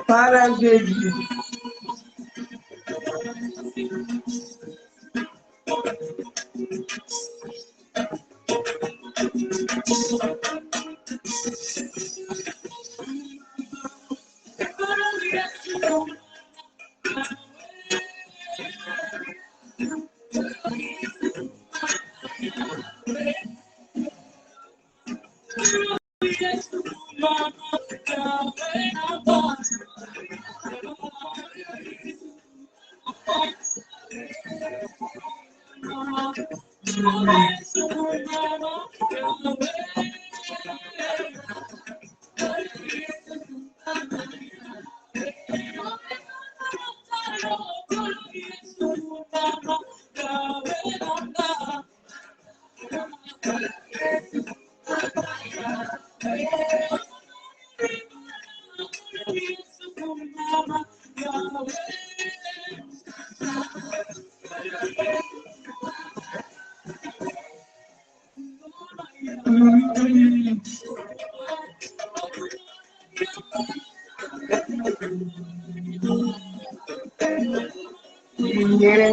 Para Jésus.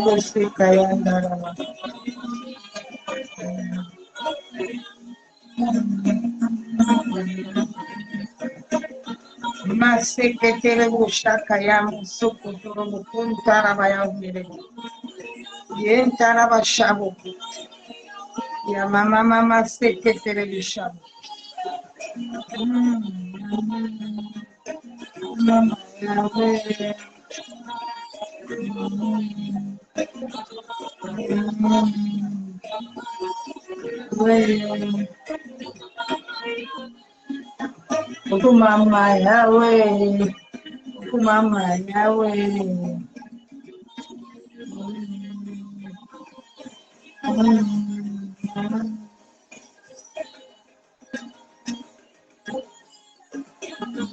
Você caiandaraba. Mas se que tere busca caiamo soco toro puntarabaya mere. Yentaraba shabo. Ya mama se que tere bishabo. Mama Yahweh, Mama Yahweh,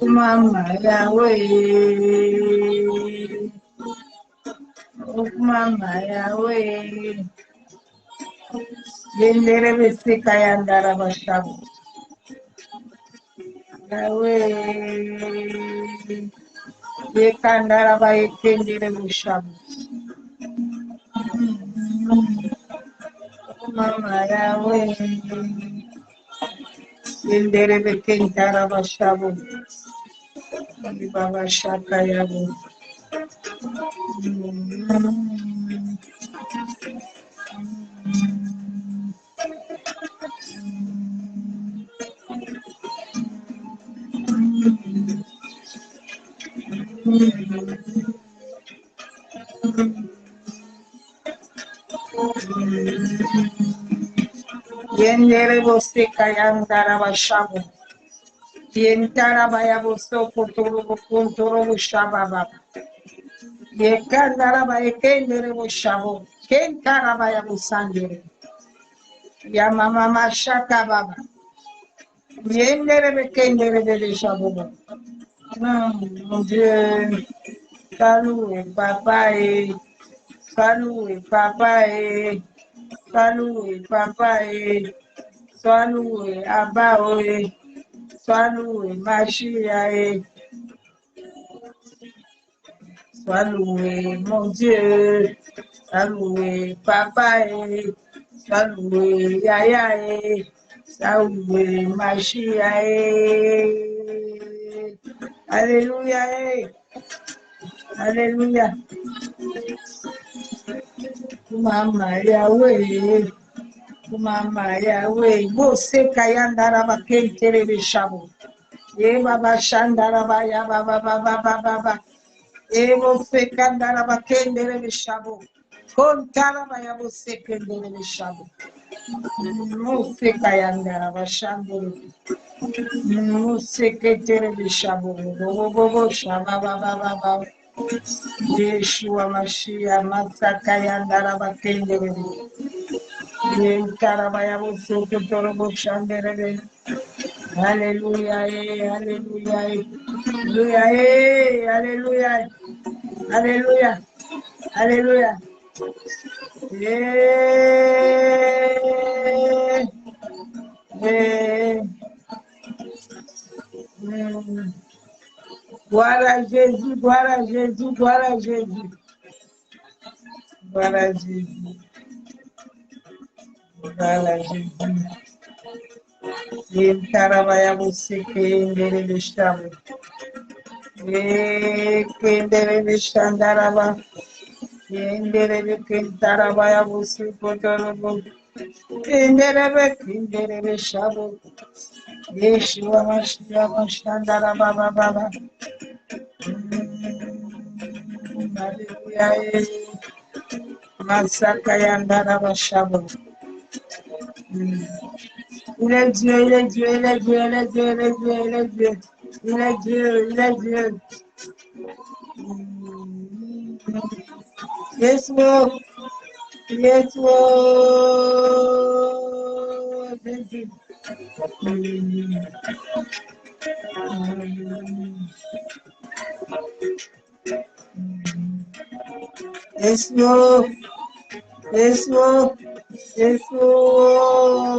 Mama Yahweh, Mama Yahweh, Yendere besi kayandara başladı. Yahweh, Yekandara bayi kendere başladı. Mama Yahweh, Yendere besi kendara başladı. Baba şaka yabu. Yendere boste kayandara başladı. Yentara baya boste kontoro başladı. Yekandara baya kendere başladı. Kentara baya bosandere. Ya mama şaka baba. Yendere be kendere de başladı. Mon Dieu, salut papa et salut papa et salut papa et salut abba et salut machia et salut mon Dieu, salut papa et salut yaya et salut machia et alléluia et alléluia. Mama Yahweh, Mama Yahweh, você caiandara baquei terebechabo. E baba shandara baya baba baba baba. E você candara baquei terebechabo. Contara baya você terebechabo. Você caiandara bachandoro. Você que terebechabo. Bobo shaba baba baba. Yeshua Mashiach Masakayandara Bakendere Yenkarabaya Bosu Torobo Shandere Alléluia, alléluia, alléluia, alléluia, alléluia. Glória a Jesus, glória a Jesus, glória a Jesus. Glória a Jesus. Glória a Jesus. E caravaia você que ele deixava. E que ele deixava. E ele que caravaia você cotorou. E ele deixava. Yeshua Mashiach Mashandara Baba Baba. Hallelujah. Masakayandara Bashabo. Il est Dieu, il est Dieu, il est Dieu, il est Dieu, il est Dieu, il est Dieu. Il est Dieu, il est Dieu. Yes, Lord. Yes, Lord. Thank you. Yes, Lord. Yes, Lord. Yes, Lord.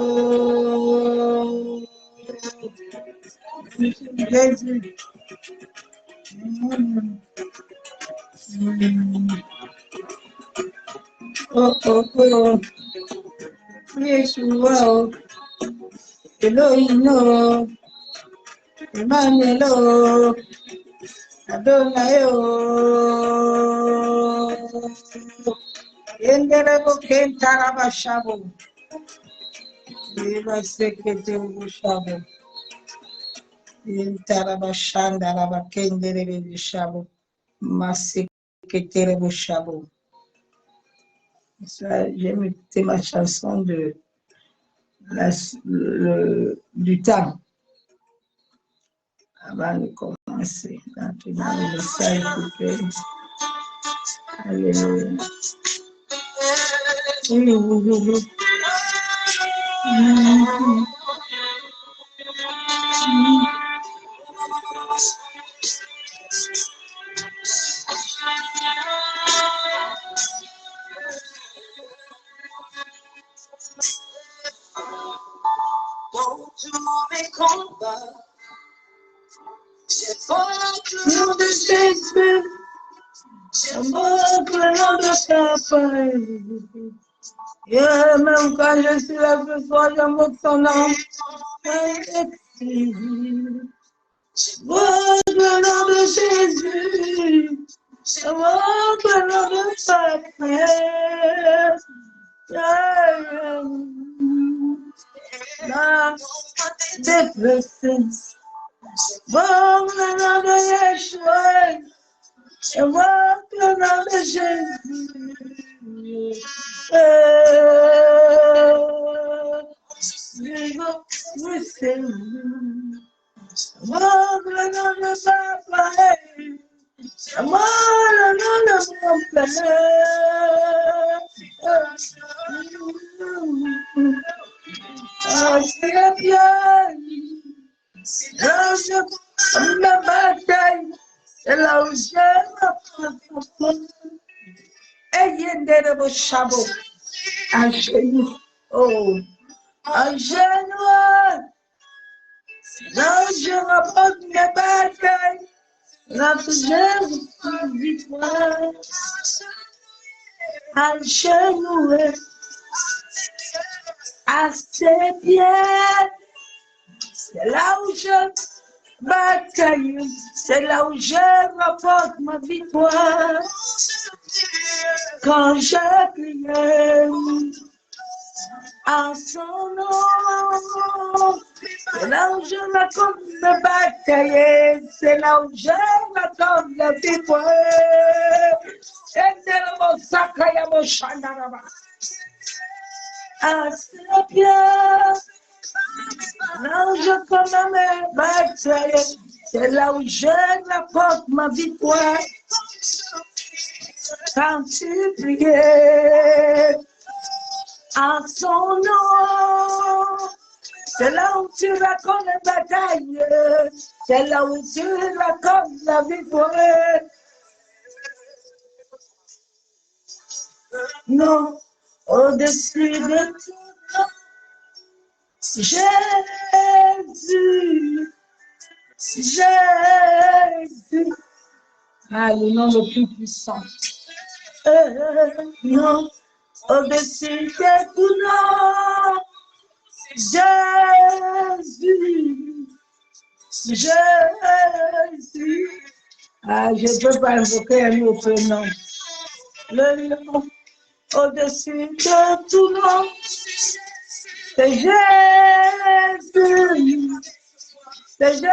Thank you. Oh, oh, oh. Yeshua. Elohim, no. Emmanuel, oh. Adonai, oh. Yenderebo kentaraba shabo. Yeba sekete shabo. Yentaraba shandaraba kenderebe shabo. Masekete shabo. J'aime écouter ma chanson du temps avant de commencer. Maintenant, le saint écouter. Alléluia. Oui, oui, oui, oui. Nom de Jésus, c'est mon nom de papa. Même quand je suis là ce soir, j'invoque ton nom. Le nom de Jésus, c'est mon nom de papa. The presence. Bon, le nom de Yeshua, et bon, le nom de Jésus. We sing. Bon, le nom de Papa, bon, le nom de mon Père. C'est bien. Là où je ma bataille, c'est là où j'aime ma propre. Ayez de vos chameaux, un genou, oh, un genou. Là où je rapporte mes batailles, là où j'aime ma victoire. Un genou, assez bien. C'est là où je bataille, c'est là où je rapporte ma victoire. Quand je prie en son nom, c'est là où je raconte ma bataille, c'est là où je raconte la victoire. C'est mon sacré, mon chandaraba. Assez bien. Là où je commande mes batailles, c'est là où je rapporte ma victoire. Quand tu priais en son nom, C'est là où tu racontes les batailles. C'est là où tu racontes la victoire. Non, au-dessus de tout. Jésus. Jésus. Ah, le nom le plus puissant. Non, au-dessus de tout nom. Jésus. Jésus. Ah, je ne peux pas invoquer un autre nom. Le nom au-dessus de tout nom. C'est Jésus. C'est Jésus.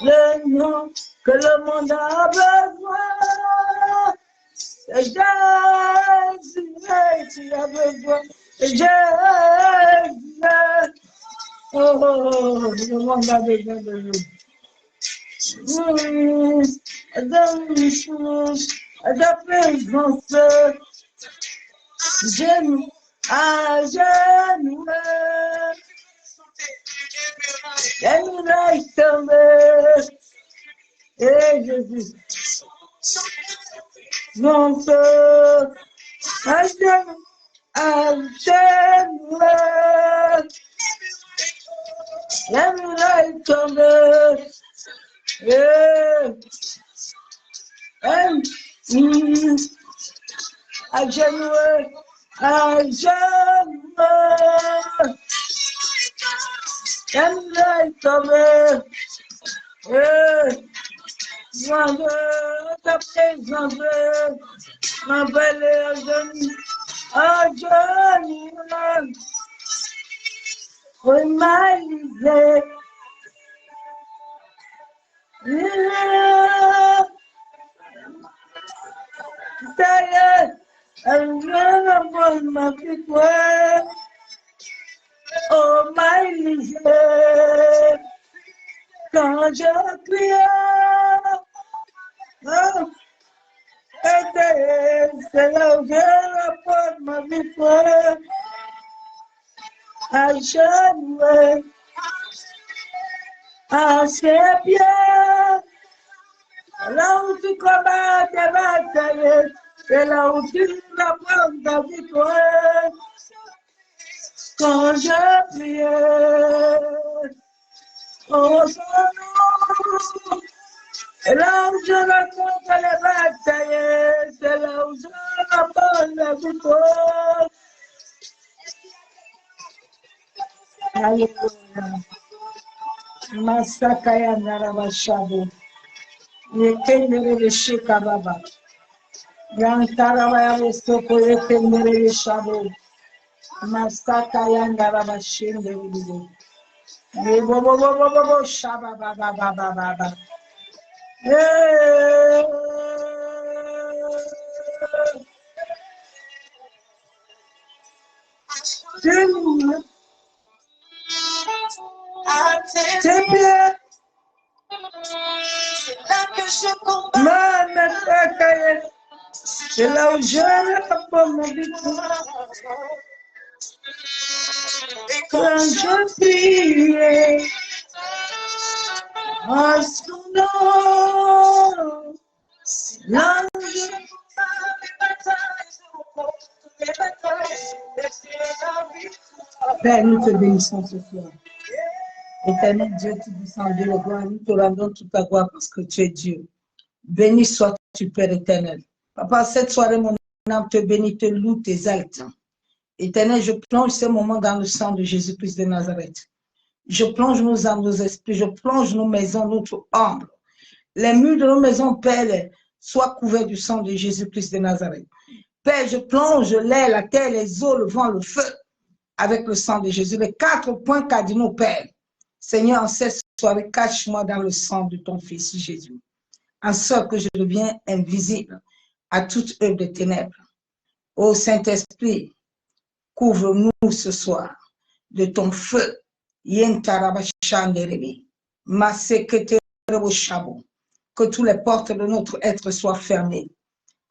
Le nom que le monde a besoin. C'est Jésus. Tu as besoin. C'est Jésus. Oh, le monde a besoin de nous. De présence, genou à genoux, genou est tombé, et Jésus, mon feu, à genoux, genou est tombé. À genoux, à genoux, j'aimerais tomber, loin de ta présence, ma belle à genoux, oui, ma lisée. Oh, my misère, quand je prie, c'est là où je rapporte ma victoire, à genoux, à ses pieds, là où tu combats tes batailles, c'est là où tu rapportes ta victoire. Quand je priais, oh son nom, c'est là où je raconte les batailles, c'est là où je rapporte la victoire. Alléluia. Masakaya Narabashabo. Yekendere Shikababa. Yantarabaya Soko Yekendere Shabo. Masakaya Narabashinde. Yebobobobobo Shababa. Tes pieds, c'est là où je rapporte mon victoire. Quand je priais, en son nom, l'ange Père, nous te bénissons ce soir. Éternel Dieu, tu descends de la gloire, nous te rendons toute ta gloire parce que tu es Dieu. Béni sois-tu, Père éternel. Papa, cette soirée, mon âme te bénit, te loue, t'exalte. Éternel, je plonge ce moment dans le sang de Jésus-Christ de Nazareth. Je plonge nos âmes, nos esprits, je plonge nos maisons, notre âme. Les murs de nos maisons, Père, soient couverts du sang de Jésus-Christ de Nazareth. Père, je plonge l'air, la terre, les eaux, le vent, le feu, avec le sang de Jésus. Les 4 points cardinaux, Père. Seigneur, en cette soirée, cache-moi dans le sang de ton Fils Jésus. En sorte que je deviens invisible à toute œuvre de ténèbres. Ô Saint-Esprit, couvre-nous ce soir de ton feu. Que toutes les portes de notre être soient fermées.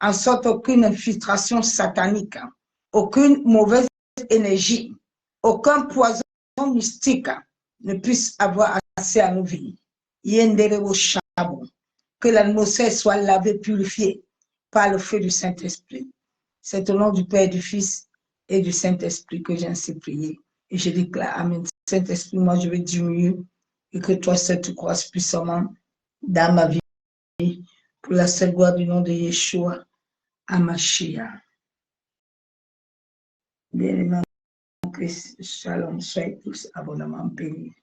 en sorte aucune infiltration satanique, aucune mauvaise énergie, aucun poison mystique ne puisse avoir accès à nos vies. Que l'atmosphère soit lavée, purifiée par le feu du Saint-Esprit. C'est au nom du Père, du Fils et du Saint-Esprit que j'ai ainsi prié. Et je déclare, Amen. Saint-Esprit, moi je vais diminuer et que toi seul tu croises puissamment dans ma vie pour la seule gloire du nom de Yeshua, Hamashiach. Bien-aimés en Christ, shalom, soyez tous abondamment bénis.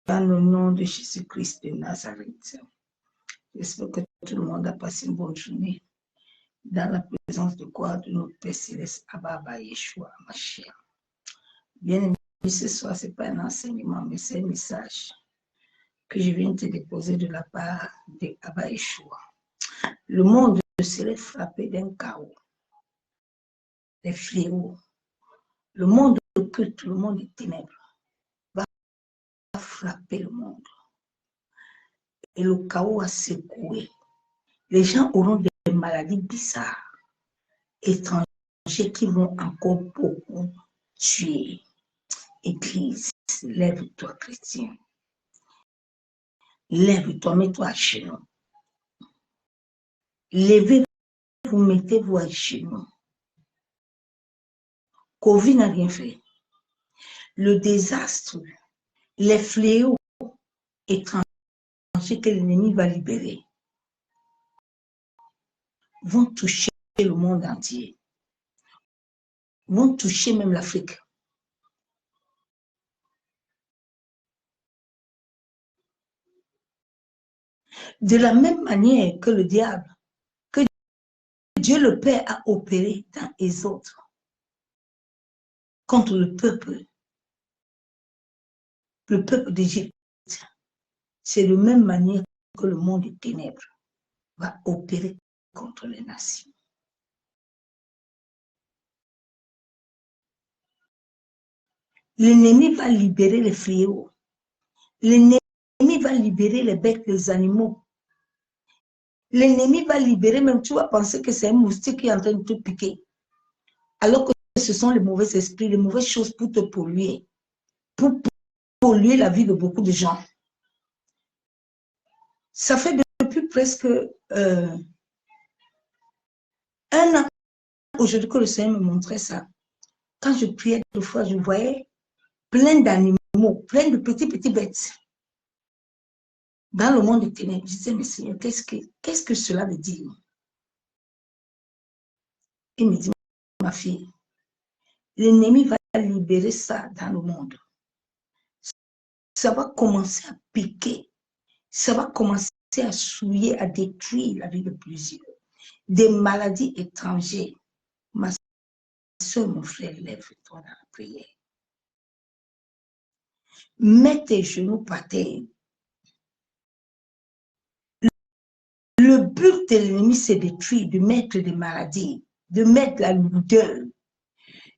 Dans le nom de Jésus-Christ de Nazareth. J'espère que tout le monde a passé une bonne journée dans la présence de gloire de notre Père Céleste, Abba Yeshua, Mashiach. Bien-aimé, ce soir, ce n'est pas un enseignement, mais c'est un message que je viens de te déposer de la part d'Abba Yeshua. Le monde serait frappé d'un chaos, des fléaux. Le monde occulte, le monde des ténèbres va frapper le monde. Et le chaos va secouer. Les gens auront des maladies bizarres, étrangères, qui vont encore beaucoup tuer. Église, lève-toi, chrétien. Lève-toi, mets-toi à genoux. Levez-vous, mettez-vous à genoux. Covid n'a rien fait. Le désastre, les fléaux étrangers que l'ennemi va libérer vont toucher le monde entier. Vont toucher même l'Afrique. De la même manière que le diable, que Dieu le Père a opéré dans les autres contre le peuple d'Égypte, c'est de la même manière que le monde des ténèbres va opérer contre les nations. L'ennemi va libérer les fléaux. L'ennemi va libérer les bêtes, les animaux. L'ennemi va libérer, même tu vas penser que c'est un moustique qui est en train de te piquer. Alors que ce sont les mauvais esprits, les mauvaises choses pour te polluer. Pour polluer la vie de beaucoup de gens. Ça fait depuis presque un an aujourd'hui que le Seigneur me montrait ça. Quand je priais deux fois, je voyais plein d'animaux, plein de petites bêtes. Dans le monde des ténèbres, je disais, mais Seigneur, qu'est-ce que cela veut dire? Il me dit, ma fille, l'ennemi va libérer ça dans le monde. Ça va commencer à piquer. Ça va commencer à souiller, à détruire la vie de plusieurs. Des maladies étrangères. Ma soeur, mon frère, lève-toi dans la prière. Mets tes genoux par terre. Le but de l'ennemi, c'est de détruire, de mettre des maladies, de mettre la lourdeur,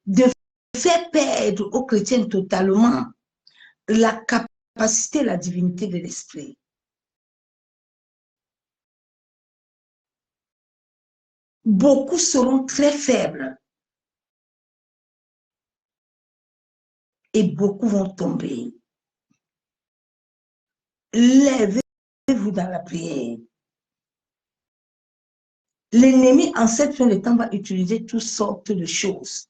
de faire perdre aux chrétiens totalement la capacité, la divinité de l'esprit. Beaucoup seront très faibles et beaucoup vont tomber. Lèvez-vous dans la prière. L'ennemi, en cette fin de temps, va utiliser toutes sortes de choses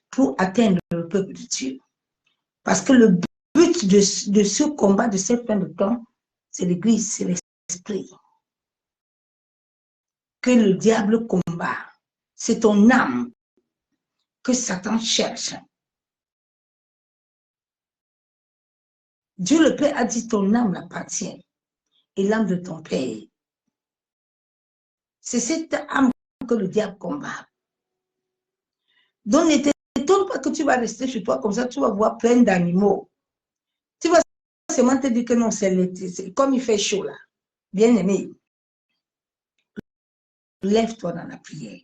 pour atteindre le peuple de Dieu. Parce que le but de ce combat, de cette fin de temps, c'est l'Église, c'est l'esprit. Que le diable combat. C'est ton âme que Satan cherche. Dieu le Père a dit ton âme l'appartient et l'âme de ton Père. C'est cette âme que le diable combat. Donc ne t'étonne pas que tu vas rester chez toi comme ça, tu vas voir plein d'animaux. Tu vas seulement te dire que non, c'est comme il fait chaud là. Bien aimé, lève-toi dans la prière.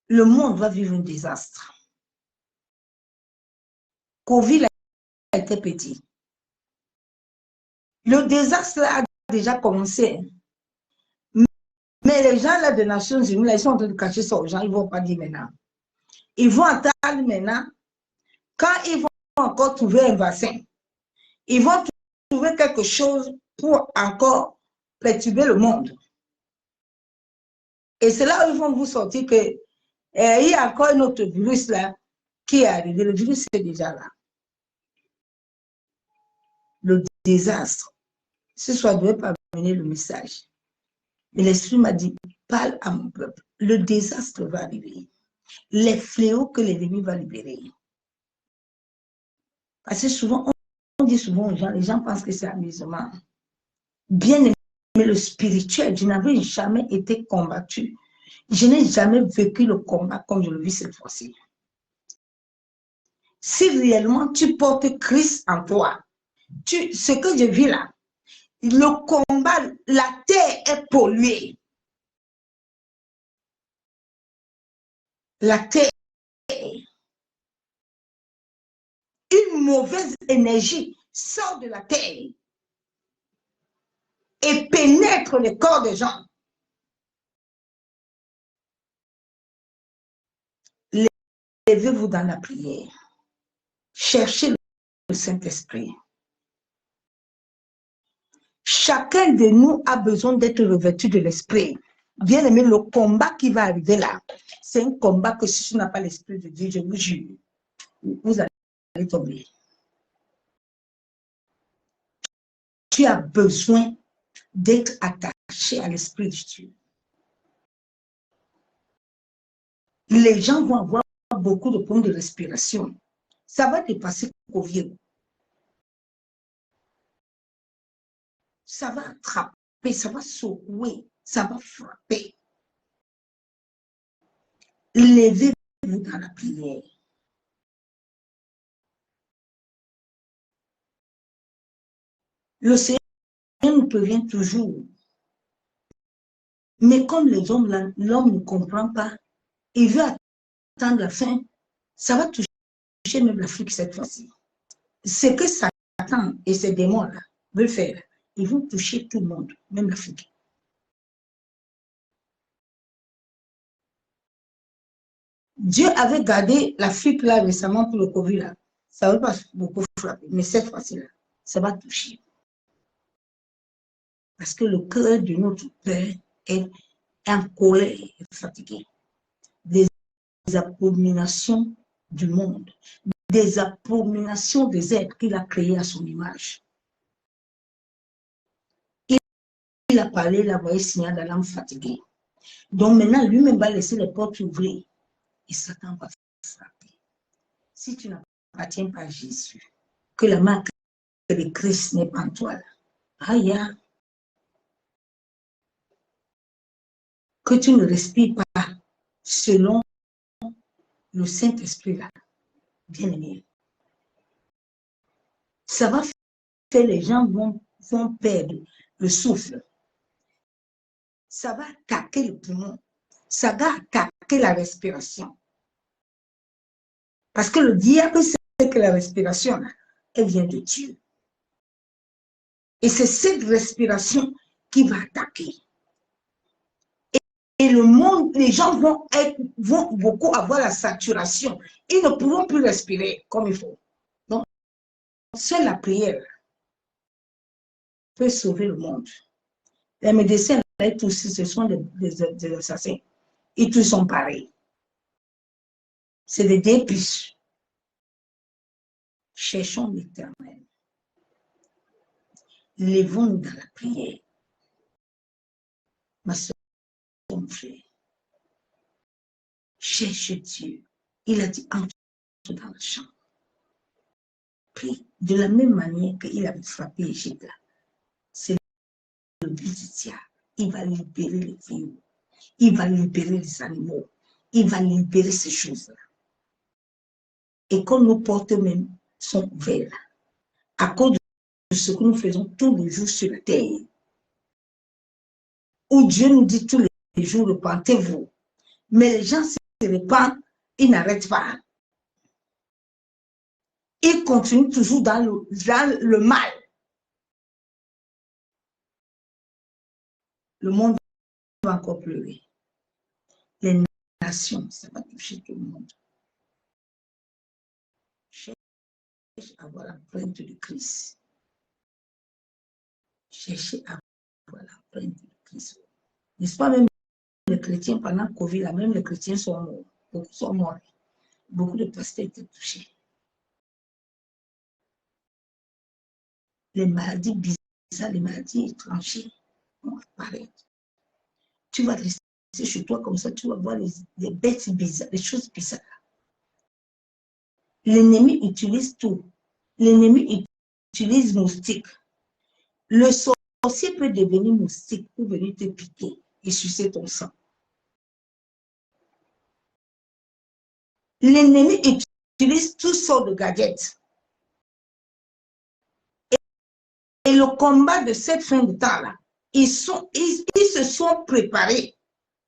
Le monde va vivre un désastre. Covid a été petit. Le désastre a déjà commencé. Mais les gens là des Nations Unies, là, ils sont en train de cacher ça aux gens, ils ne vont pas dire maintenant. Ils vont attendre maintenant, quand ils vont encore trouver un vaccin, ils vont trouver quelque chose pour encore perturber le monde. Et c'est là où ils vont vous sortir que il y a encore un autre virus là qui est arrivé. Le virus est déjà là. Le désastre. Ce soir, je ne devais pas amener le message. Mais l'Esprit m'a dit, parle à mon peuple. Le désastre va arriver. Les fléaux que l'ennemi va libérer. Parce que souvent, on dit souvent aux gens, les gens pensent que c'est amusement. Bien aimé, le spirituel, je n'avais jamais été combattu. Je n'ai jamais vécu le combat comme je le vis cette fois-ci. Si réellement tu portes Christ en toi, ce que je vis là, le combat, la terre est polluée. La terre, une mauvaise énergie sort de la terre et pénètre le corps des gens. Levez-vous dans la prière. Cherchez le Saint-Esprit. Chacun de nous a besoin d'être revêtu de l'Esprit. Bien aimé, le combat qui va arriver là, c'est un combat que si tu n'as pas l'Esprit de Dieu, je vous jure, vous allez tomber. Tu as besoin d'être attaché à l'Esprit de Dieu. Les gens vont avoir beaucoup de problèmes de respiration. Ça va dépasser Covid. Ça va attraper, ça va secouer, ça va frapper. Levez-vous dans la prière. Le Seigneur nous prévient toujours. Mais comme les hommes, l'homme ne comprend pas, il veut attendre la fin, ça va toucher même l'Afrique cette fois-ci. Ce que Satan et ses démons-là veulent faire, ils vont toucher tout le monde, même l'Afrique. Dieu avait gardé l'Afrique là récemment pour le Covid là. Ça ne veut pas beaucoup frapper, mais cette fois-ci là, ça va toucher. Parce que le cœur de notre Père est en colère, fatigué. Des abominations du monde, des abominations des êtres qu'il a créés à son image. Il a parlé, il a envoyé signal d'alarme fatigué. Donc maintenant, lui-même va laisser les portes ouvertes et Satan va frapper. Si tu n'appartiens pas à Jésus, que la marque de Christ n'est pas en toi, aïe, que tu ne respires pas selon le Saint-Esprit là, bien aimé. Ça va faire les gens vont perdre le souffle. Ça va attaquer le poumon. Ça va attaquer la respiration. Parce que le diable sait que la respiration, là, elle vient de Dieu. Et c'est cette respiration qui va attaquer. Et le monde, les gens vont beaucoup avoir la saturation. Ils ne pourront plus respirer comme il faut. Donc, seule la prière peut sauver le monde. Les médecins, tous, ce sont des assassins. Et tous sont pareils. C'est des dépiches. Cherchons l'Éternel. Levons-nous dans la prière. Ma soeur, mon frère, cherche Dieu. Il a dit, entre dans le champ. Prie. De la même manière qu'il a frappé Égypte, c'est le but du diable. Il va libérer les filles. Il va libérer les animaux. Il va libérer ces choses-là. Et quand nos portes même sont ouvertes, à cause de ce que nous faisons tous les jours sur la terre, où Dieu nous dit tous les jours, repentez-vous. Mais les gens se repentent, ils n'arrêtent pas. Ils continuent toujours dans le mal. le monde va encore pleurer. Les nations, ça va toucher tout le monde. Cherche à avoir l'empreinte de Christ. Cherchez à avoir l'empreinte de Christ. N'est-ce pas, même les chrétiens, pendant le Covid, là, même les chrétiens sont morts. Beaucoup sont morts. Beaucoup de pasteurs étaient touchés. Les maladies bizarres, les maladies étrangères vont apparaître. Tu vas rester chez toi comme ça, tu vas voir les bêtes bizarres, les choses bizarres. L'ennemi utilise tout. L'ennemi utilise moustique. Le sorcier peut devenir moustique pour venir te piquer et sucer ton sang. L'ennemi utilise toutes sortes de gadgets. Et le combat de cette fin de temps-là, ils se sont préparés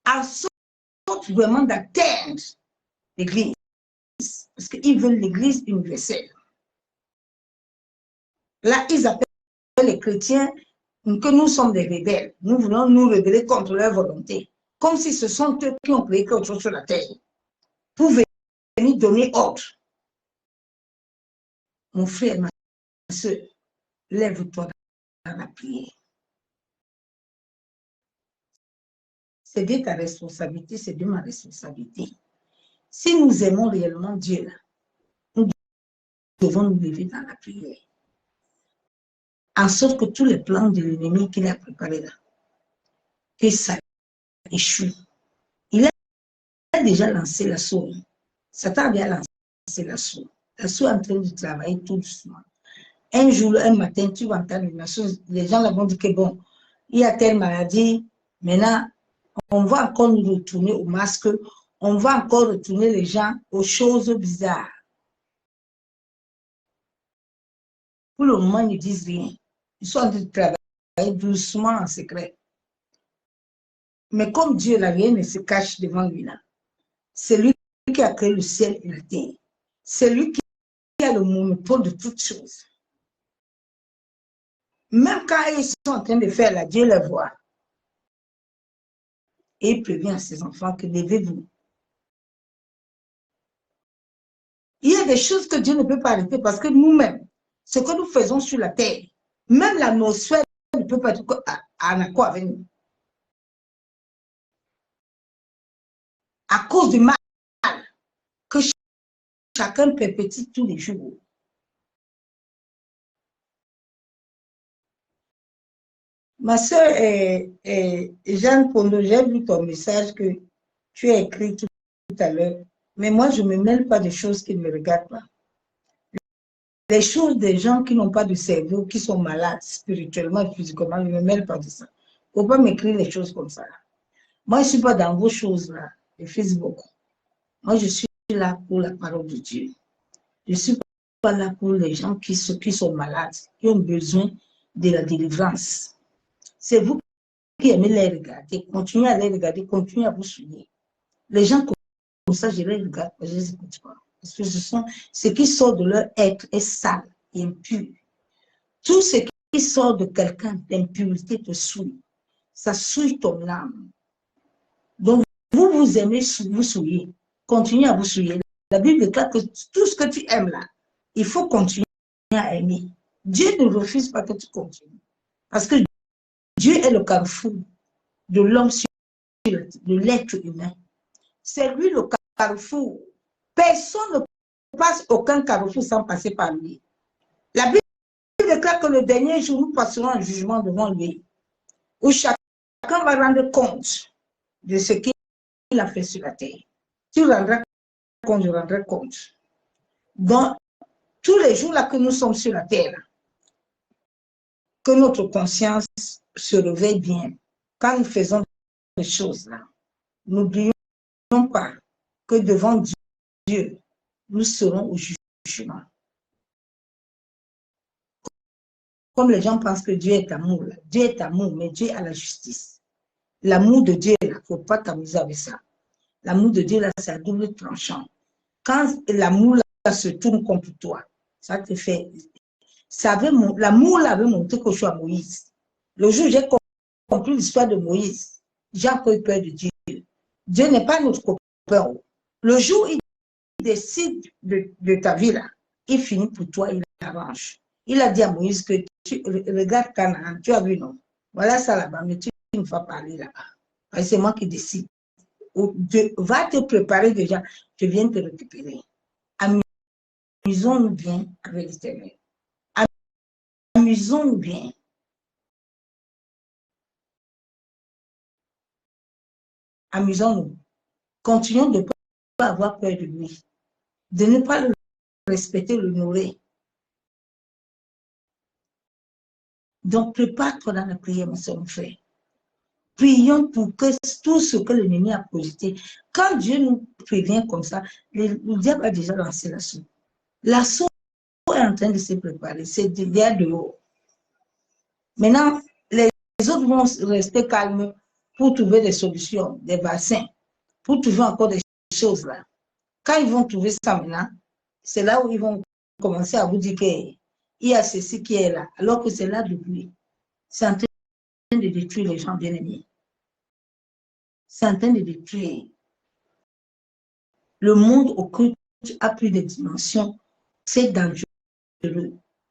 à sorte vraiment d'atteindre l'Église. Parce qu'ils veulent l'Église universelle. Là, ils appellent les chrétiens que nous sommes des rebelles. Nous voulons nous rebeller contre leur volonté. Comme si ce sont eux qui ont créé quelque chose sur la terre. Pour venir donner ordre. Mon frère, ma soeur, lève-toi dans la prière. C'est de ta responsabilité, c'est de ma responsabilité. Si nous aimons réellement Dieu, nous devons nous lever dans la prière. En sorte que tous les plans de l'ennemi qu'il a préparés là, que ça échoue. Il a déjà lancé l'assaut. Satan a déjà lancé l'assaut. L'assaut est en train de travailler tout doucement. Un jour, un matin, tu vas entendre les gens là vont dire que bon, il y a telle maladie, maintenant, on va encore nous retourner au masque, on va encore retourner les gens aux choses bizarres. Pour le moment, ils ne disent rien. Ils sont en train de travailler doucement en secret. Mais comme Dieu, là, rien ne se cache devant lui là. C'est lui qui a créé le ciel et la terre. C'est lui qui a le monopole de toutes choses. Même quand ils sont en train de faire là, Dieu les voit. Et il prévient à ses enfants que levez-vous. Il y a des choses que Dieu ne peut pas arrêter parce que nous-mêmes, ce que nous faisons sur la terre, même l'atmosphère ne peut pas être en accord avec nous. À cause du mal que chacun perpétue tous les jours. Ma soeur Jeanne Pondo, j'ai vu ton message que tu as écrit tout à l'heure, mais moi je ne me mêle pas des choses qui ne me regardent pas. Les choses des gens qui n'ont pas de cerveau, qui sont malades spirituellement et physiquement, je ne me mêle pas de ça. Il ne faut pas m'écrire les choses comme ça. Moi, je ne suis pas dans vos choses-là, de Facebook. Moi, je suis là pour la parole de Dieu. Je ne suis pas là pour les gens qui sont malades, qui ont besoin de la délivrance. C'est vous qui aimez les regarder. Continuez à les regarder, continuez à vous souvenir. Les gens comme ça, je les regarde, je ne les écoute pas. Parce que ce qui sort de leur être est sale et impur. Tout ce qui sort de quelqu'un d'impureté te souille. Ça souille ton âme. Donc, vous aimez vous souiller. Continuez à vous souiller. La Bible déclare que tout ce que tu aimes là, il faut continuer à aimer. Dieu ne refuse pas que tu continues. Parce que Dieu est le carrefour de l'homme de l'être humain. C'est lui le carrefour. Personne ne passe aucun carrefour sans passer par lui. La Bible déclare que le dernier jour, nous passerons un jugement devant lui, où chacun va rendre compte de ce qu'il a fait sur la terre. Tu rendras compte, je rendrai compte. Donc, tous les jours là que nous sommes sur la terre, que notre conscience se réveille bien. Quand nous faisons des choses là, n'oublions pas que devant Dieu, nous serons au jugement. Comme les gens pensent que Dieu est amour, là. Dieu est amour, mais Dieu a la justice. L'amour de Dieu, il ne faut pas t'amuser avec ça. L'amour de Dieu, là, c'est à double tranchant. Quand l'amour se tourne contre toi, ça te fait... L'amour avait montré quelque chose à Moïse. Le jour où j'ai compris compris l'histoire de Moïse, j'ai encore eu peur de Dieu. Dieu n'est pas notre copain. Le jour où il décide de ta vie, là, il finit pour toi, il arrange. Il a dit à Moïse que tu regardes Canaan, tu as vu, non? Voilà ça là-bas, mais tu ne vas pas aller là-bas. C'est moi qui décide. Va te préparer déjà, je viens te récupérer. Amusons-nous bien avec l'Éternel. Amusons-nous bien. Amusons-nous. Continuons de ne pas avoir peur de lui, de ne pas le respecter, l'honorer. Donc, prépare-toi dans la prière, mon soeur, mon frère. Prions pour que tout ce que l'ennemi a projeté, quand Dieu nous prévient comme ça, le diable a déjà lancé l'assaut. L'assaut est en train de se préparer, c'est derrière dehors. Maintenant, les autres vont rester calmes pour trouver des solutions, des vaccins, pour trouver encore des choses là. Quand ils vont trouver ça maintenant, c'est là où ils vont commencer à vous dire qu'il y a ceci qui est là, alors que c'est là depuis. C'est en train de détruire les gens bien-aimés. C'est en train de détruire. Le monde occulte a pris des dimensions. C'est dangereux.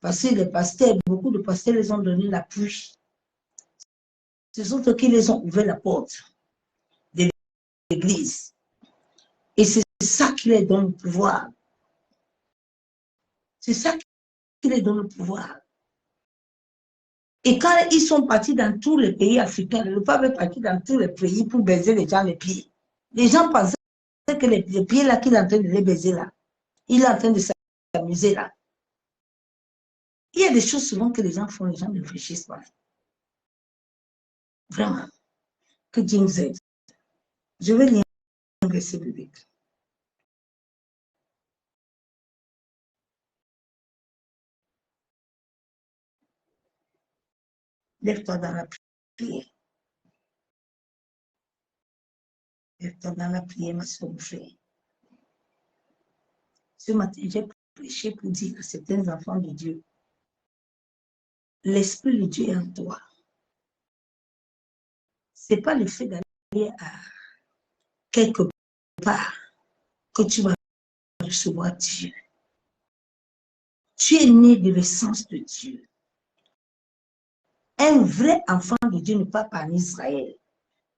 Parce que les pasteurs, beaucoup de pasteurs les ont donné la pluie. Ce sont eux qui les ont ouvert la porte de l'église. Et c'est ça qui les donne le pouvoir. C'est ça qui les donne le pouvoir. Et quand ils sont partis dans tous les pays africains, le pape est parti dans tous les pays pour baiser les gens les pieds. Les gens pensaient que les pieds là qu'il est en train de les baiser là, il est en train de s'amuser là. Il y a des choses souvent que les gens font, les gens ne réfléchissent pas. Vraiment. Que Dieu nous aide. Je vais lire un verset biblique. Lève-toi dans la prière. Lève-toi dans la prière, ma soeur, mon frère. Ce matin, j'ai prêché pour dire à certains enfants de Dieu, l'Esprit de Dieu est en toi. Ce n'est pas le fait d'aller à quelque part que tu vas recevoir Dieu. Tu es né de l'essence de Dieu. Un vrai enfant de Dieu ne parle pas en Israël.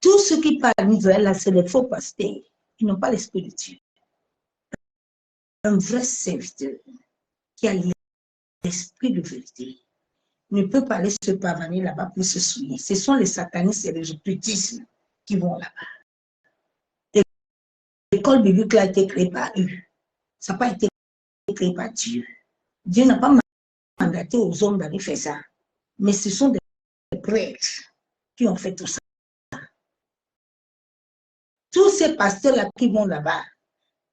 Tous ceux qui parlent en Israël, là, c'est les faux pasteurs. Ils n'ont pas l'Esprit de Dieu. Un vrai serviteur qui a l'esprit de vérité ne peut pas aller se pavaner là-bas pour se souiller. Ce sont les satanistes et les occultismes qui vont là-bas. L'école biblique a été créée par eux. Ça n'a pas été créé par Dieu. Dieu n'a pas mandaté aux hommes d'aller faire ça. Mais ce sont des prêtres qui ont fait tout ça. Tous ces pasteurs-là qui vont là-bas,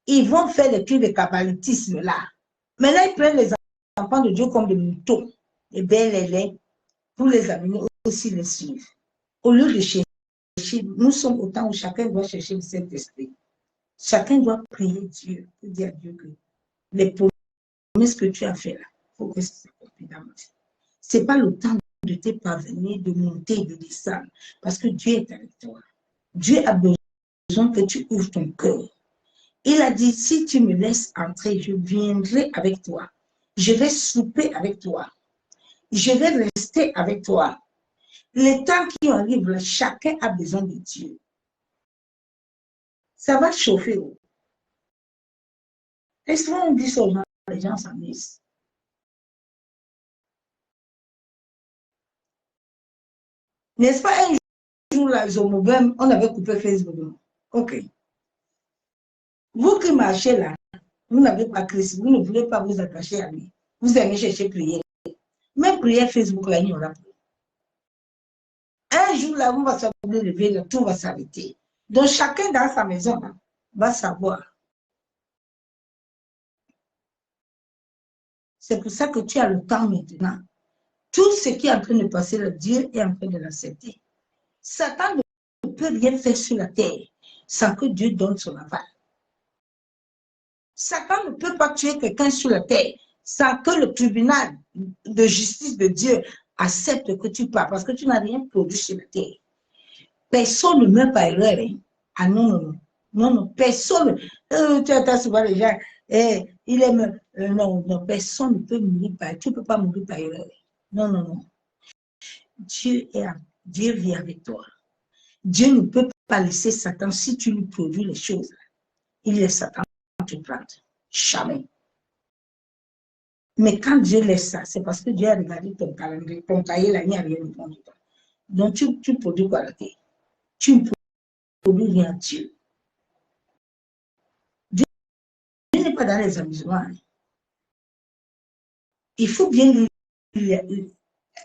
ils vont faire des trucs de kabbalisme là. Maintenant, ils prennent les enfants de Dieu comme des moutons, les belles et les pour les amener aussi les suivre. Au lieu de chercher, nous sommes au temps où chacun doit chercher le Saint-Esprit. Chacun doit prier Dieu pour dire à Dieu que les promesses que tu as fait là, il faut que ça s'accomplisse dans ma vie. Ce n'est pas le temps de te parvenir, de monter, de descendre, parce que Dieu est avec toi. Dieu a besoin que tu ouvres ton cœur. Il a dit, si tu me laisses entrer, je viendrai avec toi. Je vais souper avec toi. Je vais rester avec toi. Les temps qui arrivent, là, chacun a besoin de Dieu. Ça va chauffer. Est-ce qu'on dit ça aux gens, les gens s'amusent? N'est-ce pas un jour, là, on avait coupé Facebook. Ok. Vous qui marchez là, vous n'avez pas Christ, vous ne voulez pas vous attacher à lui. Vous aimez chercher prière. Même prière Facebook, là, il n'y aura plus. Un jour, là, on va se lever, là, tout va s'arrêter. Donc, chacun dans sa maison là, va savoir. C'est pour ça que tu as le temps maintenant. Tout ce qui est en train de passer, le Dieu est en train de l'accepter. Satan ne peut rien faire sur la terre sans que Dieu donne son aval. Satan ne peut pas tuer quelqu'un sur la terre sans que le tribunal de justice de Dieu accepte que tu parles, parce que tu n'as rien produit sur la terre. Personne ne meurt par erreur. Hein. Ah non, non, non. Non, non, personne. Tu entends souvent les gens, il aime. Non, non, personne ne peut mourir par. Tu ne peux pas mourir par erreur. Non, non, non. Dieu vit avec toi. Dieu ne peut pas laisser Satan, si tu lui produis les choses, il laisse Satan te prendre. Jamais. Mais quand Dieu laisse ça, c'est parce que Dieu a regardé ton calendrier, ton cahier, là, il n'y a rien de bon dedans. Donc, tu produis quoi là? Tu ne produis rien, Dieu. Dieu n'est pas dans les amusements. Il faut bien lire.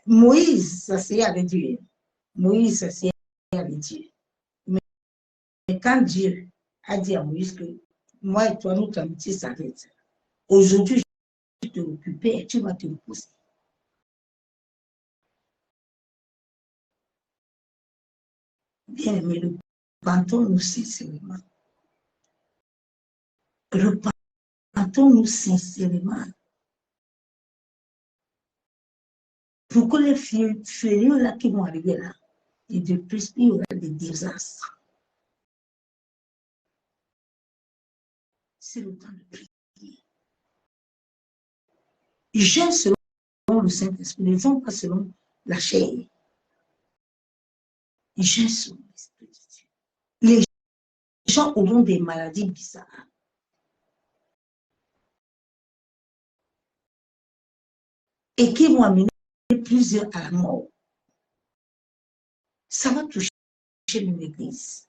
Moïse s'asseyait avec Dieu. Moïse s'asseyait avec Dieu. Mais quand Dieu a dit à Moïse que moi et toi, notre amitié s'arrête, aujourd'hui, je vais te occuper et tu vas te reposer. Bien-aimé, repentons-nous sincèrement. Repentons-nous sincèrement. Pour que les fléaux là qui vont arriver là, et de plus, il y aura des désastres. C'est le temps de prier. Ils gèrent selon le Saint-Esprit, ils ne font pas selon la chair. Ils gèrent selon l'Esprit de Dieu. Les gens auront des maladies bizarres. Et qui vont amener plusieurs à la mort. Ça va toucher l'Église.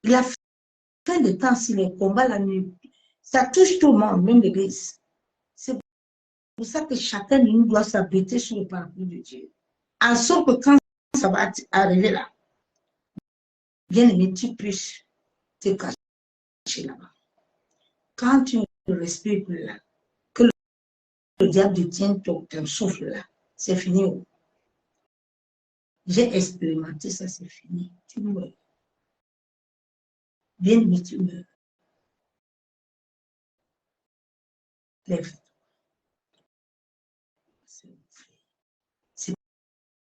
La fin de temps, si les combats la nuit, ça touche tout le monde, même l'Église. C'est pour ça que chacun de nous doit s'abriter sur le parapluie de Dieu. En sorte que quand ça va arriver là, bien aimé, tu puisses te cacher là-bas. Quand tu ne respires plus là, que le diable détient ton souffle là, c'est fini. J'ai expérimenté ça, c'est fini. Tu meurs. Bien aimé, tu meurs. Lève-toi. C'est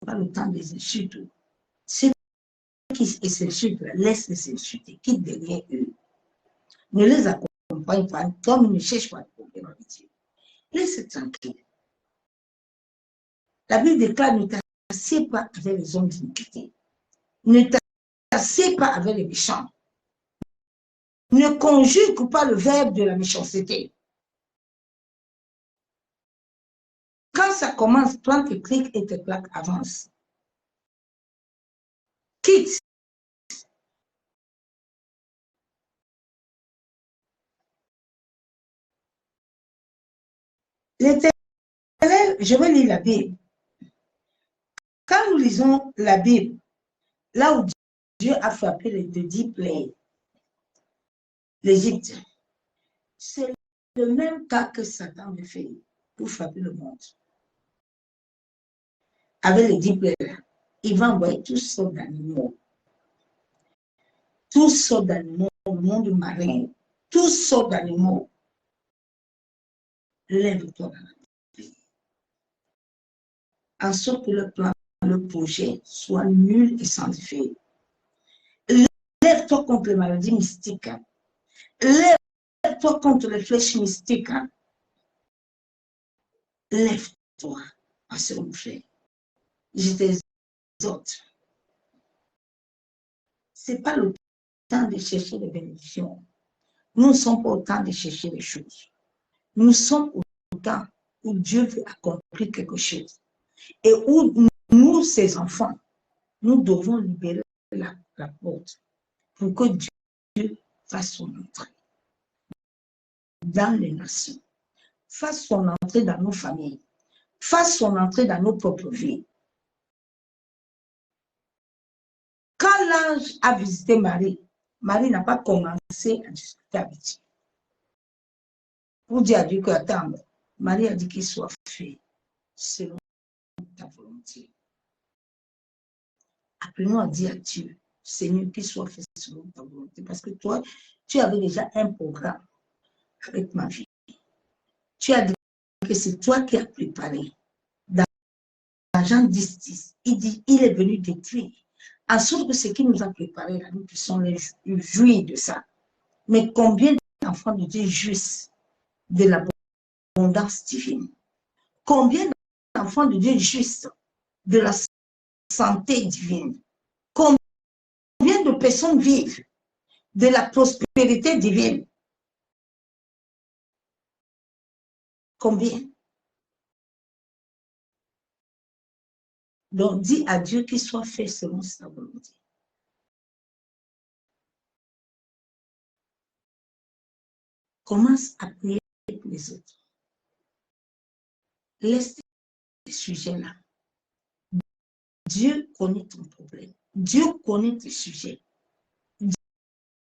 pas le temps des insultes. Ceux qui s'insultent, laisse les insulter, quitte derrière eux. Ne les accompagne pas, comme ils ne cherchent pas de problème avec Dieu. Laisse tranquille. La Bible déclare, ne t'assieds pas avec les hommes d'iniquité. Ne t'assieds pas avec les méchants. Ne conjugue pas le verbe de la méchanceté. Quand ça commence, prends tes clics et tes plaques, avance. Quitte. L'Éternel, je vais lire la Bible. Quand nous lisons la Bible, là où Dieu a frappé les 10 plaies, l'Égypte, c'est le même cas que Satan veut faire pour frapper le monde. Avec les 10 plaies, il va envoyer toutes sortes d'animaux. Toutes sortes d'animaux, le monde marin, toutes sortes d'animaux. Lève-toi dans la vie. En sorte que le plan, le projet soit nul et sans effet. Lève-toi contre les maladies mystiques. Lève-toi contre les flèches mystiques. Lève-toi, ma soeur, mon frère. Je t'exhorte. Ce n'est pas le temps de chercher les bénédictions. Nous ne sommes pas au temps de chercher les choses. Nous sommes au temps où Dieu veut accomplir quelque chose. Et où nous, ses enfants, nous devons libérer la porte pour que Dieu fasse son entrée dans les nations, fasse son entrée dans nos familles, fasse son entrée dans nos propres vies. Quand l'ange a visité Marie, Marie n'a pas commencé à discuter avec Dieu. Pour dire à Dieu que, attends, Marie a dit qu'il soit fait selon ta volonté. Apprenons à dire à Dieu, Seigneur, qu'il soit fait selon ta volonté. Parce que toi, tu avais déjà un programme avec ma vie. Tu as dit que c'est toi qui as préparé dans agent justice. Il dit, il est venu détruire. En sorte que ce qu'il nous a préparé, là, nous puissions jouir de ça. Mais combien d'enfants de Dieu jouissent de l'abondance divine? Combien d'enfants de Dieu jouissent de la santé divine? Combien de personnes vivent de la prospérité divine? Combien? Donc, dis à Dieu qu'il soit fait selon sa volonté. Commence à prier pour les autres. Laisse ces sujets-là. Dieu connaît ton problème. Dieu connaît tes sujets.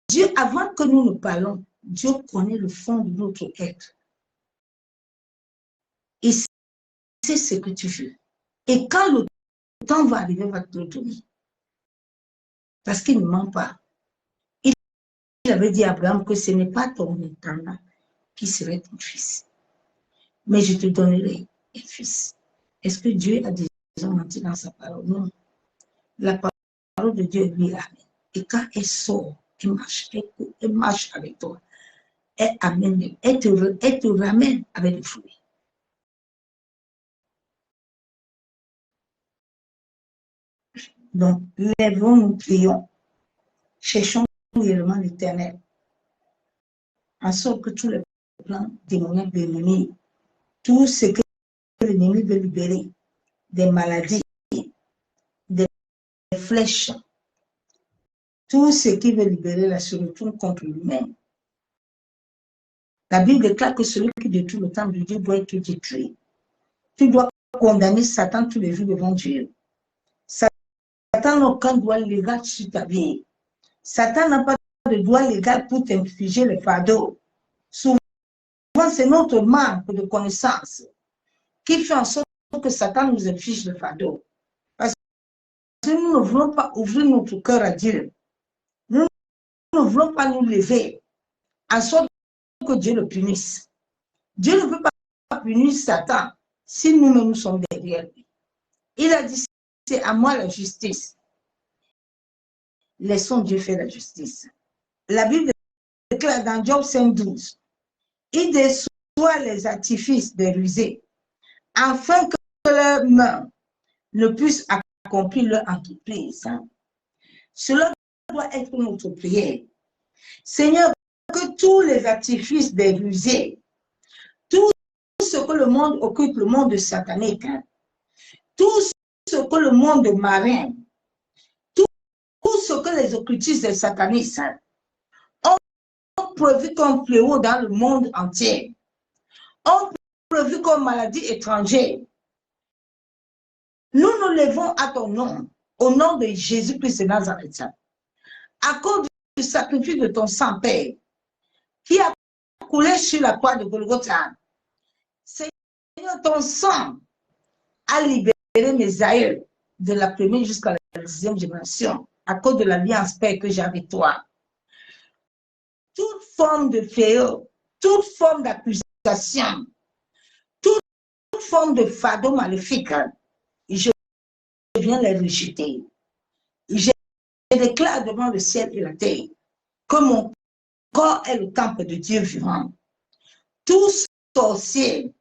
Dieu, avant que nous ne parlons, Dieu connaît le fond de notre être. Il sait ce que tu veux. Et quand le temps va arriver, il va te le donner. Parce qu'il ne ment pas. Il avait dit à Abraham que ce n'est pas ton intendant qui serait ton fils. Mais je te donnerai un fils. Est-ce que Dieu a déjà menti dans sa parole? Non. La parole de Dieu lui amène. Et quand elle sort, elle marche avec toi. Elle te ramène avec des fruits. Donc, lèvons-nous, prions. Cherchons réellement l'Éternel. En sorte que tous les plans démoniaques de l'ennemi, tout ce que l'ennemi veut libérer, des maladies, des flèches, tout ce qui veut libérer la se retourne contre lui-même. La Bible déclare que celui qui détruit le temple de Dieu doit être détruit. Tu dois condamner Satan tous les jours devant Dieu. Satan n'a aucun droit légal sur ta vie. Satan n'a pas de droit légal pour t'infliger le fardeau. Souvent, c'est notre manque de connaissance qui fait en sorte que Satan nous inflige le fardeau. Parce que nous ne voulons pas ouvrir notre cœur à Dieu. Nous ne voulons pas nous lever en sorte que Dieu le punisse. Dieu ne peut pas punir Satan si nous-mêmes nous sommes derrière lui. Il a dit, c'est à moi la justice. Laissons Dieu faire la justice. La Bible déclare dans Job 5:12, il déçoit les artifices des rusés, afin que leurs mains ne puissent accomplir leur entreprise. Cela doit être notre prière. Seigneur, que tous les artifices des rusés, tout ce que le monde occupe, le monde satanique, tout ce que le monde marin, tout ce que les occultistes et satanistes ont prévu comme fléau dans le monde entier, ont prévu comme maladie étrangère. Nous nous levons à ton nom, au nom de Jésus-Christ de Nazareth, à cause du sacrifice de ton sang-père, qui a coulé sur la croix de Golgotha. Seigneur, ton sang a libéré mes aïeux de la première jusqu'à la 10e génération, à cause de l'alliance paix que j'ai avec toi. Toute forme de fléau, toute forme d'accusation, toute forme de fardeau maléfique, je viens les rejeter. Je déclare devant le ciel et la terre que mon corps est le temple de Dieu vivant. Tout sorcier,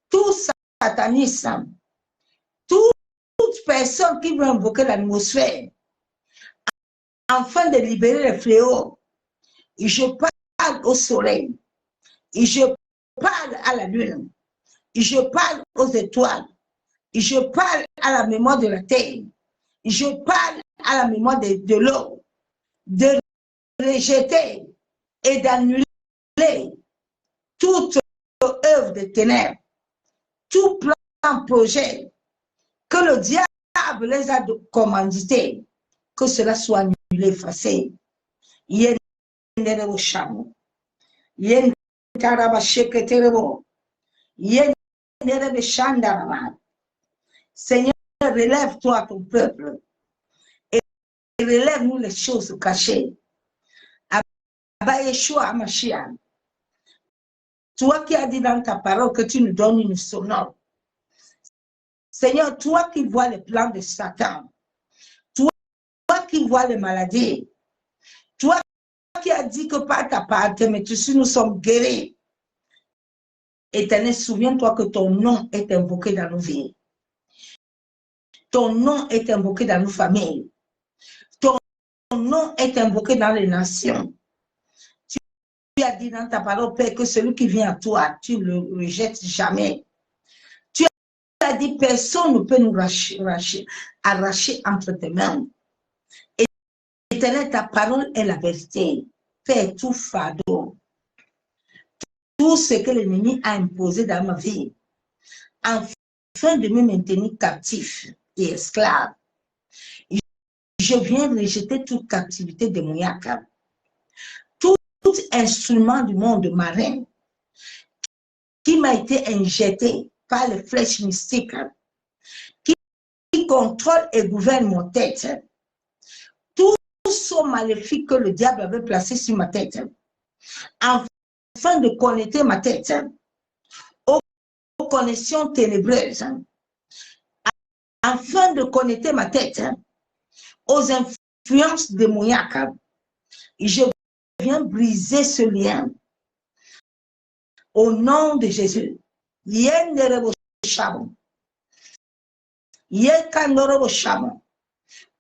tout satanisme, toute personne qui veut invoquer l'atmosphère afin de libérer les fléaux, et je parle au soleil, et je parle à la lune, et je parle aux étoiles, et je parle à la mémoire de la terre, et je parle à la mémoire de l'eau, de rejeter et d'annuler toute œuvre de ténèbres, tout plan, projet, que le diable les a commandités, que cela soit annulé, effacé. Seigneur, relève-toi ton peuple et relève-nous les choses cachées. Abba Yeshua Mashiach, toi qui as dit dans ta parole que tu nous donnes une sonore, Seigneur, toi qui vois les plans de Satan, toi qui vois les maladies, toi qui as dit que par ta part, mais tous nous sommes guéris. Éternel, souviens-toi que ton nom est invoqué dans nos vies. Ton nom est invoqué dans nos familles. Ton nom est invoqué dans les nations. Tu as dit dans ta parole, Père, que celui qui vient à toi, tu ne le rejettes jamais. Tu as dit, personne ne peut nous arracher entre tes mains. Éternel, ta parole est la vérité. Père, tout fardeau, tout ce que l'ennemi a imposé dans ma vie, afin de me maintenir captif et esclave, je viens rejeter toute captivité démoniaque. Tout instrument du monde marin qui m'a été injecté par les flèches mystiques, qui contrôle et gouverne mon tête, tout son maléfique que le diable avait placé sur ma tête, afin de connecter ma tête aux connexions ténébreuses, afin de connecter ma tête aux influences démoniaques, je viens briser ce lien au nom de Jésus.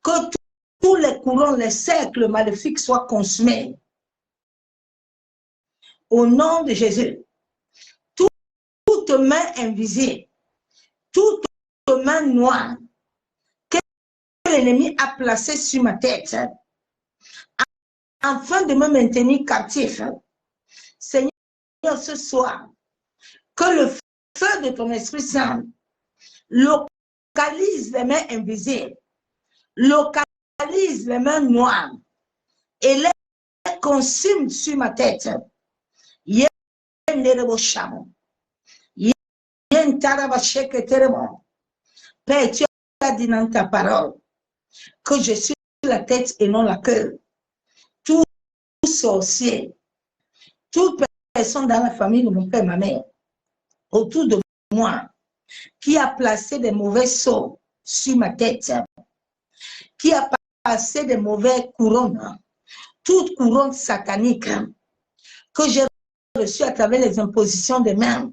Que tous les courants, les cercles maléfiques soient consumés. Au nom de Jésus. Toute main invisible, toute main noire que l'ennemi a placée sur ma tête, afin de me maintenir captif. Seigneur, ce soir, que le feu de ton Esprit Saint localise les mains invisibles, localise les mains noires et les consume sur ma tête. Père, tu as dit dans ta parole que je suis la tête et non la queue. Tout sorcier, toute personne dans la famille de mon père et ma mère, autour de moi, qui a placé des mauvais sorts sur ma tête, qui a passé des mauvais couronnes, toute couronne satanique que j'ai reçue à travers les impositions des mains,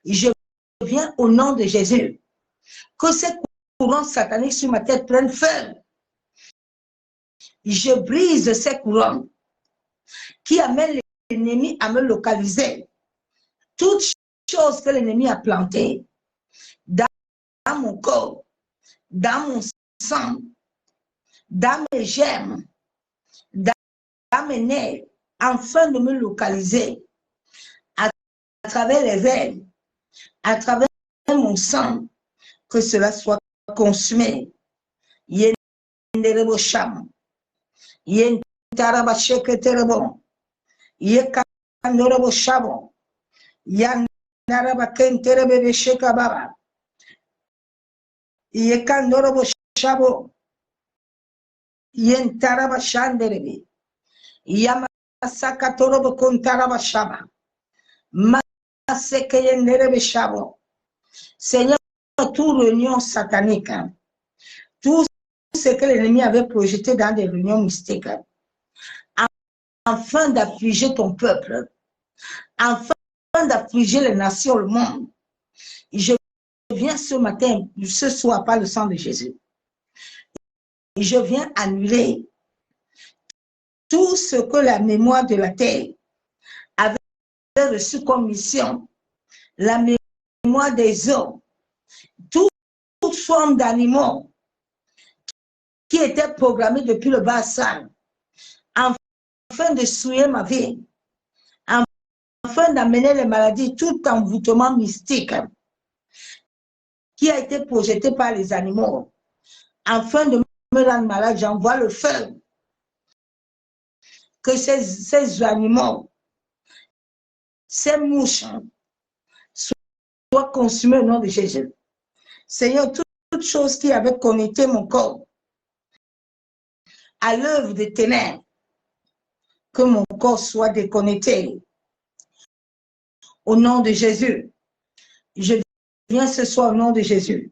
je viens au nom de Jésus. Que cette couronne satanique sur ma tête prenne feu. Je brise ces couronnes qui amènent l'ennemi à me localiser. Toute chose que l'ennemi a plantée dans mon corps, dans mon sang, dans mes germes, dans mes nerfs, afin de me localiser à travers les veines, à travers mon sang, que cela soit consumé. Yenderebosham, yentarabasheketerebon, yekandoreboshabo, yanarabakenterebeshekababa, yekandoroboshabo, yentarabashanderebe, yamasakatorobokontarabashaba, masekeyenderebeshabo. Seigneur, toute réunion satanique, tout ce que l'ennemi avait projeté dans des réunions mystiques, afin d'affliger ton peuple, afin d'affliger les nations, le monde, je viens ce matin, ce soir, par le sang de Jésus. Je viens annuler tout ce que la mémoire de la terre avait reçu comme mission, la mémoire des hommes, toute forme d'animaux qui étaient programmés depuis le bas-sang, afin de souiller ma vie, afin d'amener les maladies, tout envoûtement mystique qui a été projeté par les animaux, afin de me rendre malade. J'envoie le feu. Que ces animaux, ces mouches, soient consumées au nom de Jésus. Seigneur, toute chose qui avait connecté mon corps à l'œuvre des ténèbres, que mon corps soit déconnecté. Au nom de Jésus, je viens ce soir au nom de Jésus.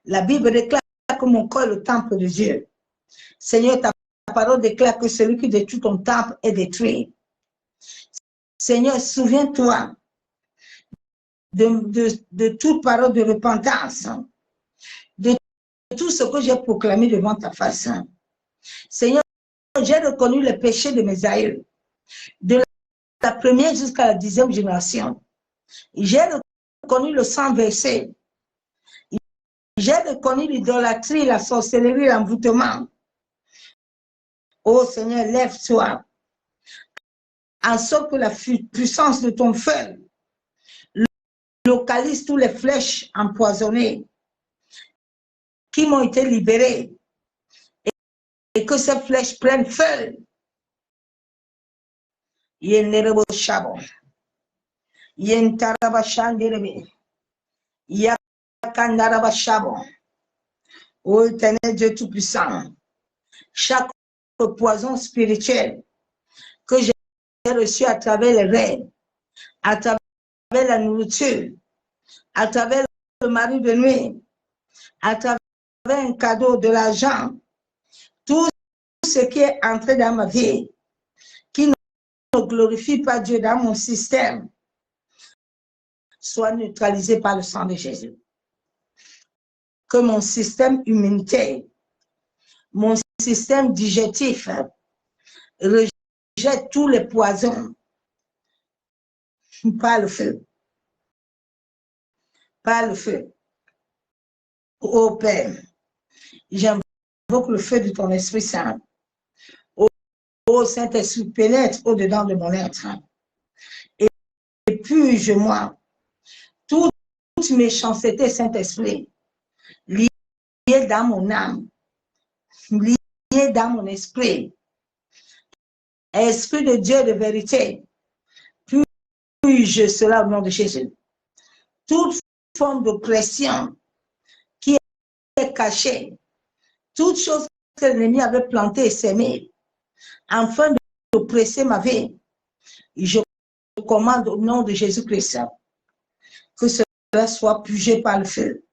La Bible déclare que mon corps est le temple de Dieu. Seigneur, ta parole déclare que celui qui détruit ton temple est détruit. Seigneur, souviens-toi de toute parole de repentance, de tout ce que j'ai proclamé devant ta face. Seigneur, j'ai reconnu les péchés de mes aïeux, de la première jusqu'à la 10e génération. J'ai reconnu le sang versé. J'ai reconnu l'idolâtrie, la sorcellerie, l'envoûtement. Oh Seigneur, lève-toi, en sorte que la puissance de ton feu localise toutes les flèches empoisonnées qui m'ont été libérées et que ces flèches prennent feu. Yenerebo Shabo, Yentaraba Shanderebe, Yakandaraba Shabo. Ô Éternel Dieu Tout-Puissant, chaque poison spirituel que j'ai reçu à travers les rêves, à travers la nourriture, à travers le mari de nuit, à travers un cadeau, de l'argent, tout ce qui est entré dans ma vie, qui ne glorifie pas Dieu dans mon système, soit neutralisé par le sang de Jésus. Que mon système immunitaire, mon système digestif rejette tous les poisons par le feu. Par le feu. Ô Père, j'invoque le feu de ton Esprit Saint. Ô Saint-Esprit, pénètre au-dedans de mon être. Et purge-moi toute méchanceté, Saint-Esprit, liée dans mon âme, liée dans mon esprit. Esprit de Dieu de vérité, purge cela au nom de Jésus. Toute forme d'oppression qui est cachée, toute chose que l'ennemi avait plantée et sémée, afin d'oppresser ma vie, je commande au nom de Jésus-Christ que cela soit purgé par le feu.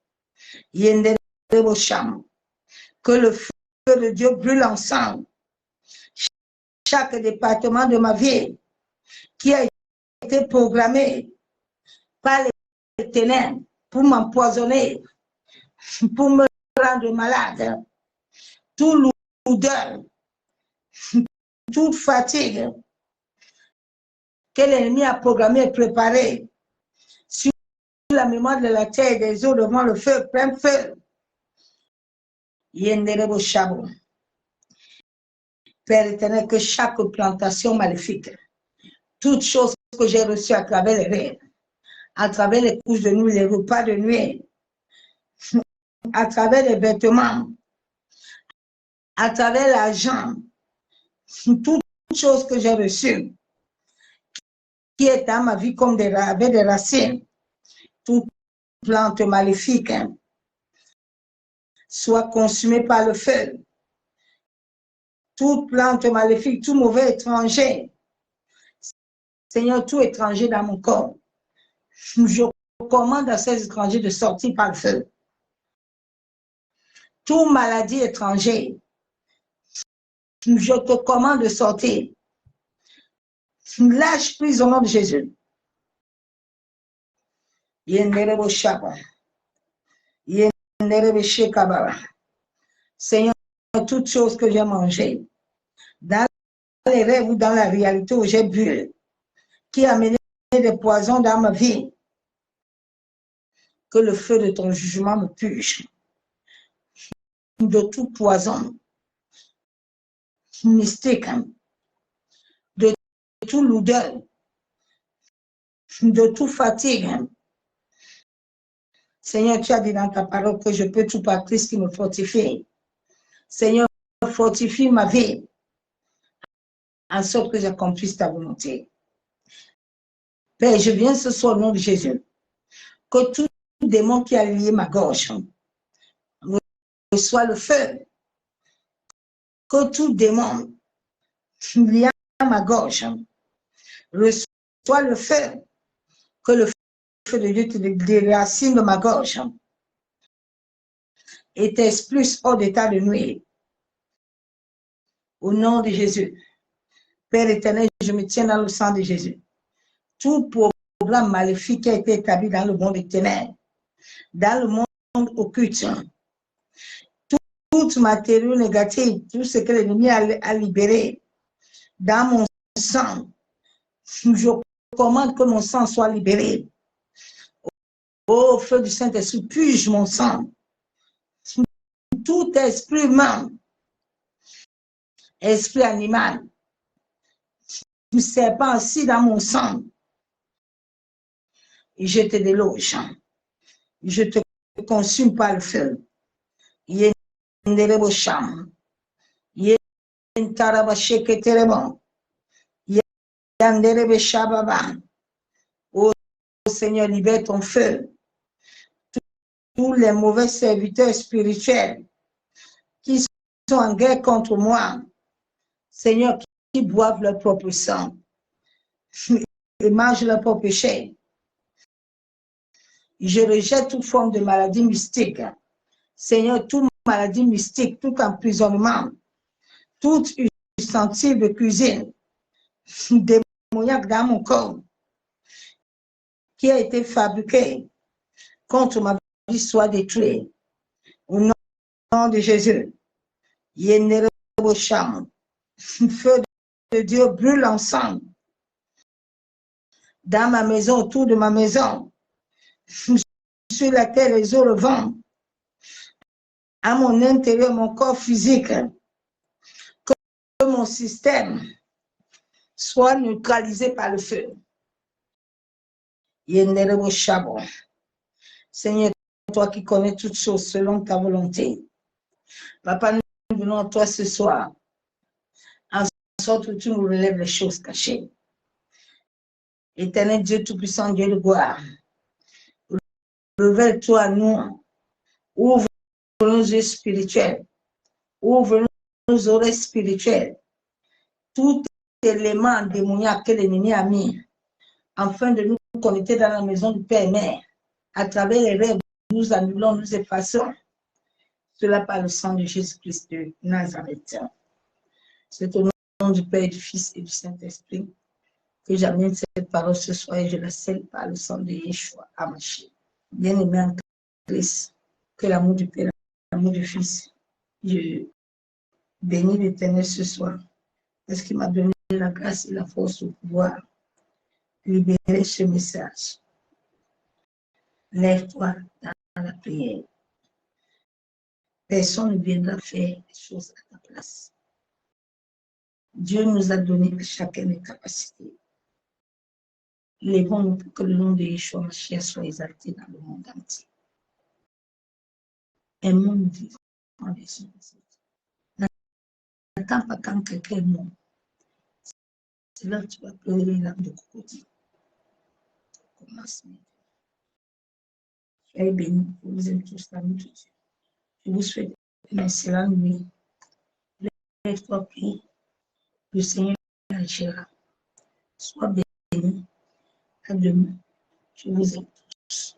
Que le feu de Dieu brûle ensemble chaque département de ma vie qui a été programmé par les ténèbres pour m'empoisonner, pour me rendre malade. Toute lourdeur, toute fatigue que l'ennemi a programmé et préparé sur la mémoire de la terre et des eaux devant le feu, plein feu. Père éternel, que chaque plantation maléfique, toute chose que j'ai reçue à travers les rêves, à travers les couches de nuit, les repas de nuit, à travers les vêtements, à travers l'argent, toute chose que j'ai reçue, qui est dans ma vie comme avec des racines, toute plante maléfique, soit consumée par le feu. Toute plante maléfique, tout mauvais étranger, Seigneur, tout étranger dans mon corps, je commande à ces étrangers de sortir par le feu. Toute maladie étrangère, je te commande de sortir. Lâche prise au nom de Jésus. Seigneur, toute chose que j'ai mangée, dans les rêves ou dans la réalité où j'ai bu, qui a amené des poisons dans ma vie, que le feu de ton jugement me purge de tout poison mystique, de toute lourdeur, de toute fatigue. Seigneur, tu as dit dans ta parole que je peux tout par Christ qui me fortifie. Seigneur, fortifie ma vie en sorte que j'accomplisse ta volonté. Père, je viens ce soir au nom de Jésus. Que tout démon qui a lié ma gorge reçoit le feu. Que tout démon lié à ma gorge reçoit le feu. Que le feu de Dieu te déracine de ma gorge. et t'expulse hors d'état de nuire. Au nom de Jésus. Père éternel, je me tiens dans le sang de Jésus. Tout programme maléfique qui a été établi dans le monde éternel, dans le monde occulte, tout matériau négatif, tout ce que l'ennemi a libéré dans mon sang, je commande que mon sang soit libéré. Ô feu du Saint-Esprit, purge mon sang. Tout esprit humain, esprit animal, du serpent assis dans mon sang, et je te déloge. Je te consume par le feu. Yenderebosham. Yentarabasheketerebo. Yanderebeshababa. Ô Seigneur, libère ton feu. Tous les mauvais serviteurs spirituels qui sont en guerre contre moi, Seigneur, qui boivent leur propre sang et mangent leur propre chair. Je rejette toute forme de maladie mystique. Seigneur, toute maladie mystique, tout emprisonnement, toute ustensile de cuisine démoniaque dans mon corps qui a été fabriqué contre ma vie soit détruit. Au nom de Jésus. Feu de Dieu brûle ensemble dans ma maison, autour de ma maison, sur la terre, les eaux, le vent, à mon intérieur, mon corps physique, que mon système soit neutralisé par le feu. Seigneur, toi qui connais toutes choses selon ta volonté. Papa, nous venons à toi ce soir, en sorte que tu nous relèves les choses cachées. Éternel Dieu Tout-Puissant, Dieu de gloire, révèle-toi à nous, ouvre nos yeux spirituels, ouvre nos oreilles spirituelles, tout élément démoniaque que l'ennemi a mis, afin de nous connecter dans la maison du Père et Mère, à travers les rêves, nous annulons, nous effaçons, cela par le sang de Jésus-Christ de Nazareth. C'est au nom du Père, du Fils et du Saint-Esprit que j'amène cette parole ce soir et je la scelle par le sang de Yeshua Hamashiach. Bien-aimé en Christ, que l'amour du Père, l'amour du Fils, je bénis l'Éternel ce soir, parce qu'il m'a donné la grâce et la force pour pouvoir libérer ce message. Lève-toi dans la prière. Personne ne viendra faire les choses à ta place. Dieu nous a donné à chacun des capacités. Lèvons-nous pour que le nom de Yeshua Mashiach soit exalté dans le monde entier. Aimons-nous vivre en les uns les autres. N'attends pas quand quelqu'un est mort. C'est là que tu vas pleurer les larmes de crocodile. Commence maintenant. Soyez bénis. Je vous aime tous l'amour de Dieu. Je vous souhaite une excellente nuit. Lève-toi, prie. Le Seigneur agira. Sois béni. À demain. Je vous aime tous.